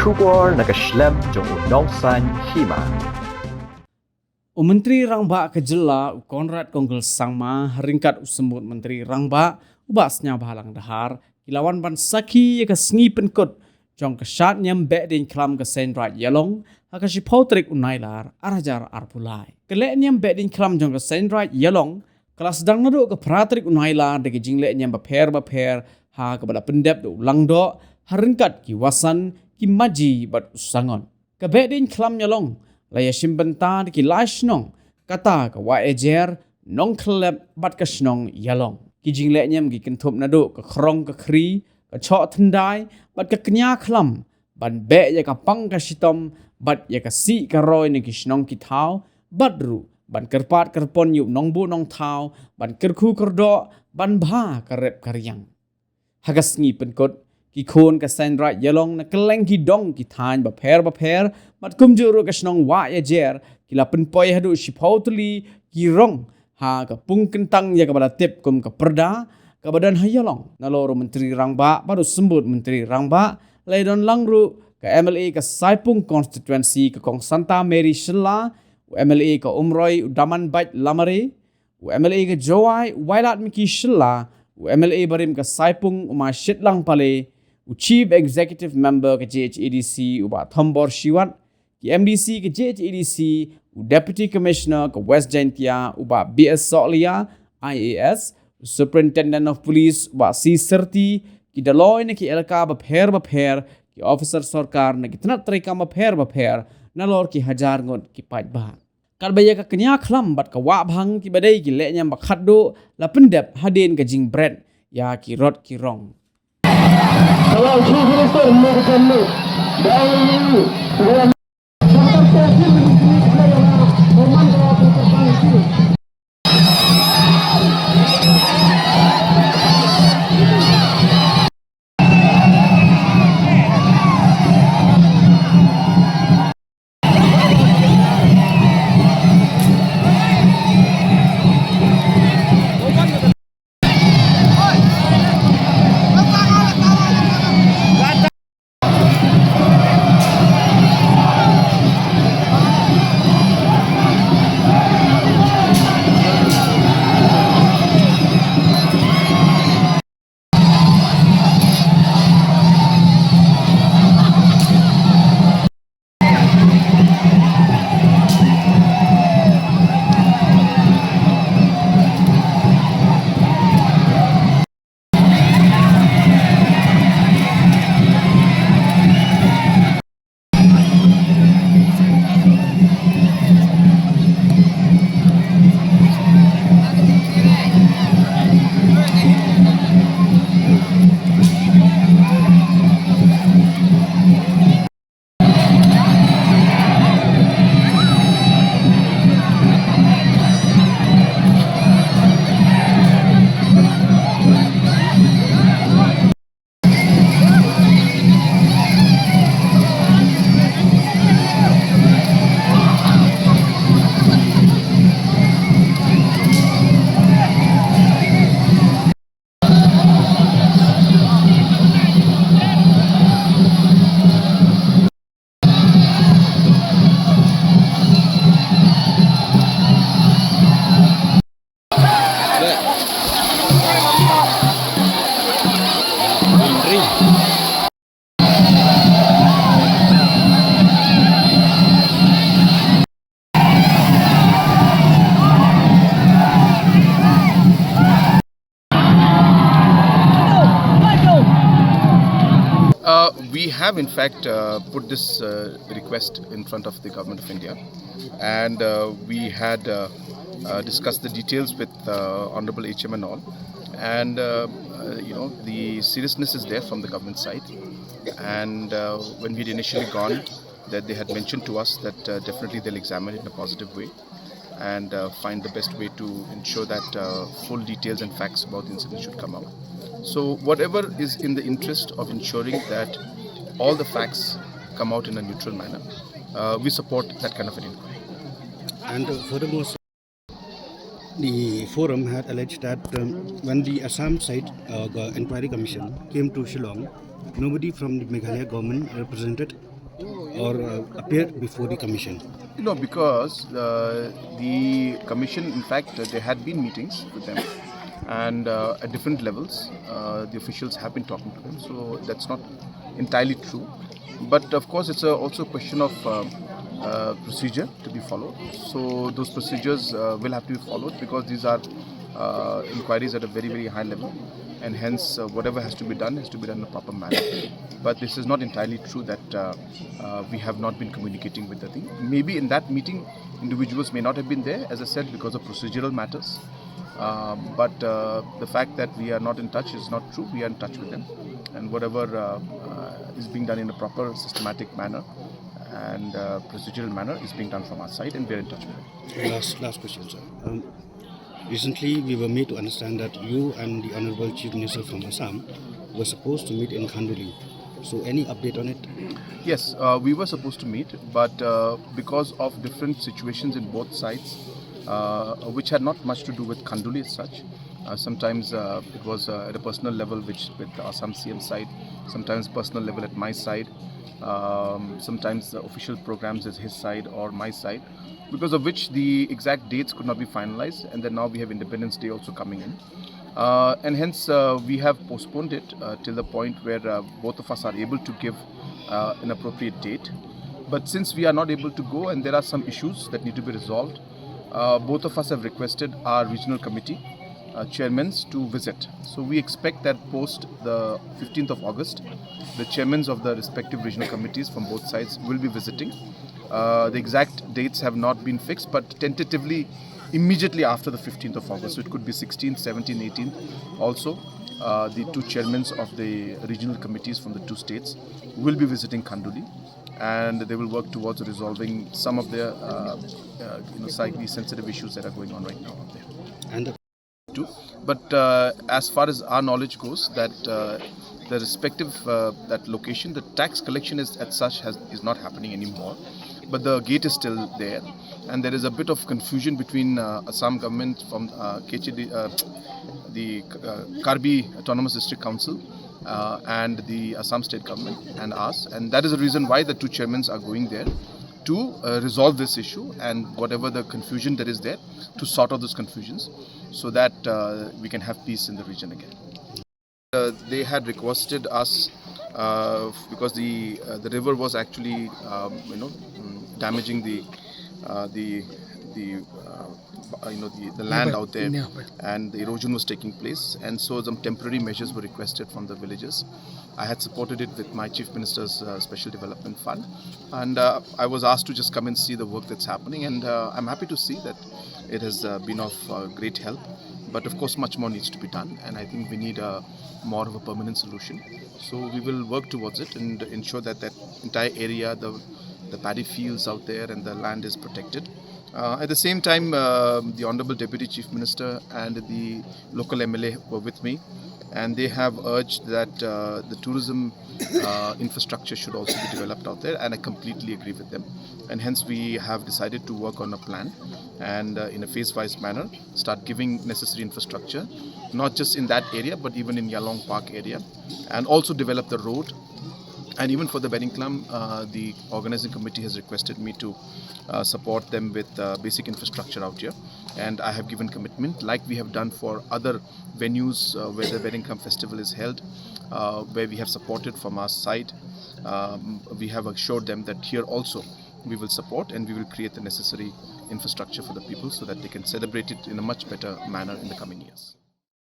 bersyukur nak keslem jong unongsan Hima. Menteri Rangba kejela Konrad Konggel Sangma ringkat usembut Menteri Rangba ubasnya bahalang dahar kilawan ban saki ya kesengi Pynkut jong kesat nyam Behdieñkhlam ke Raij Ïalong haka si pautrik unailar arajar arpulai. Kelek nyam Behdieñkhlam jong ke Raij Ïalong kelas sedang naduk ke peratrik unailar deke jinglek nyam baper ha kepada pendep do ulang do haringkat kiwasan ki maji bat usangon. Ke Behdieñkhlam Ïalong laya simbenta ki laisnong kata ka wa ejer nong klep bat ka snong Ïalong ki jingle nyam ki kentup nadu ka krong ka kri ka chok thendai bat ka kenya khlam ban be ya ka pang ka sitom bat ya ka si ka roi ni ki snong ki thau bat ru ban kerpat kerpon yu nong bu nong thau ban kerkhu kerdo ban bha ka rep karyang hagas ngi Pynkut ki khon ka Raij Ïalong na keleng ki dong ki than baper mat kumjuru ka snong wa ya jer ki la penpoi hadu sipau Tylli ki Rong ha ka Pung kentang ya ka bala tip kum ka Pyrda ka badan Ïalong na loro Menteri Rangba baru sembut Menteri Rangba laidon langru ka MLA ka Saipung constituency ka Kong Santa Mary Shilla MLA ka Umroi Udaman Bait Lamare MLA ka Jowai Wailat Miki Shilla MLA barim ka Saipung Uma Shitlang Pale Chief Executive Member ke JHADC uba Thombor Shiwat, ki MDC ke JHADC, Deputy Commissioner ke West Jaintia uba BS Soklia, IAS, Superintendent of Police uba C30, ki Daloy ne ki LK baper, ki Officer Sarkar ne ki Tenat Trika baper, nalor ki Hajar ngot ki Pait Bah. Kalbaya ka kenya khlam bat ka wa bhang ki badai ki leknya bakhat do la pendep hadin ke jing bread ya ki rot ki Rong. Kalau Chief Minister melakukan ini, dahulu dengan presiden memandang terpangsi. We have in fact put this request in front of the Government of India, and we had discussed the details with Honorable HM and all, and the seriousness is there from the government side, and when we had initially gone, that they had mentioned to us that definitely they'll examine it in a positive way and find the best way to ensure that full details and facts about the incident should come out. So whatever is in the interest of ensuring that all the facts come out in a neutral manner, we support that kind of an inquiry. And furthermore, the forum had alleged that when the Assam side inquiry commission came to Shillong, nobody from the Meghalaya government represented or appeared before the commission? No, because the commission, in fact, there had been meetings with them, and at different levels, the officials have been talking to them. So that's not entirely true. But of course, it's also a question of procedure to be followed. So those procedures will have to be followed because these are inquiries at a very, very high level, and hence whatever has to be done in a proper manner. But this is not entirely true that we have not been communicating with the thing. Maybe in that meeting, individuals may not have been there, as I said, because of procedural matters. But the fact that we are not in touch is not true. We are in touch with them, and whatever is being done in a proper, systematic manner and procedural manner is being done from our side, and we are in touch with them. Last question, sir. Recently, we were made to understand that you and the Honorable Chief Minister from Assam were supposed to meet in Khanduli. So, any update on it? Yes, we were supposed to meet, but because of different situations in both sides, which had not much to do with Khanduli as such. Sometimes it was at a personal level, which with Assam CM side, sometimes personal level at my side, sometimes the official programs is his side or my side, because of which the exact dates could not be finalized, and then now we have Independence Day also coming in. And hence we have postponed it till the point where both of us are able to give an appropriate date. But since we are not able to go and there are some issues that need to be resolved, both of us have requested our regional committee chairmen to visit. So we expect that post the 15th of August, the chairmen of the respective regional committees from both sides will be visiting. The exact dates have not been fixed, but tentatively immediately after the 15th of August. So it could be 16th, 17th, 18th. Also, the two chairmen of the regional committees from the two states will be visiting Khanduli, and they will work towards resolving some of the slightly sensitive issues that are going on right now out there. And But as far as our knowledge goes, that the respective that location, the tax collection is as such is not happening anymore. But the gate is still there, and there is a bit of confusion between Assam government from KCD, the Karbi Autonomous District Council and the Assam state government and us, and that is the reason why the two chairmen are going there to resolve this issue and whatever the confusion that is there, to sort out those confusions so that we can have peace in the region again. They had requested us because the river was actually damaging the land out there, and the erosion was taking place, and so some temporary measures were requested from the villagers. I had supported it with my Chief Minister's Special Development Fund, and I was asked to just come and see the work that's happening, and I'm happy to see that it has been of great help. But of course much more needs to be done, and I think we need more of a permanent solution. So we will work towards it and ensure that that entire area, the paddy fields out there and the land is protected. At the same time, the Honorable Deputy Chief Minister and the local MLA were with me, and they have urged that the tourism infrastructure should also be developed out there, and I completely agree with them. And hence we have decided to work on a plan and in a phase-wise manner start giving necessary infrastructure, not just in that area but even in Ïalong Park area, and also develop the road. And even for the Behdieñkhlam, the organizing committee has requested me to support them with basic infrastructure out here, and I have given commitment, like we have done for other venues where the Behdieñkhlam festival is held, where we have supported from our side. We have assured them that here also we will support and we will create the necessary infrastructure for the people so that they can celebrate it in a much better manner in the coming years.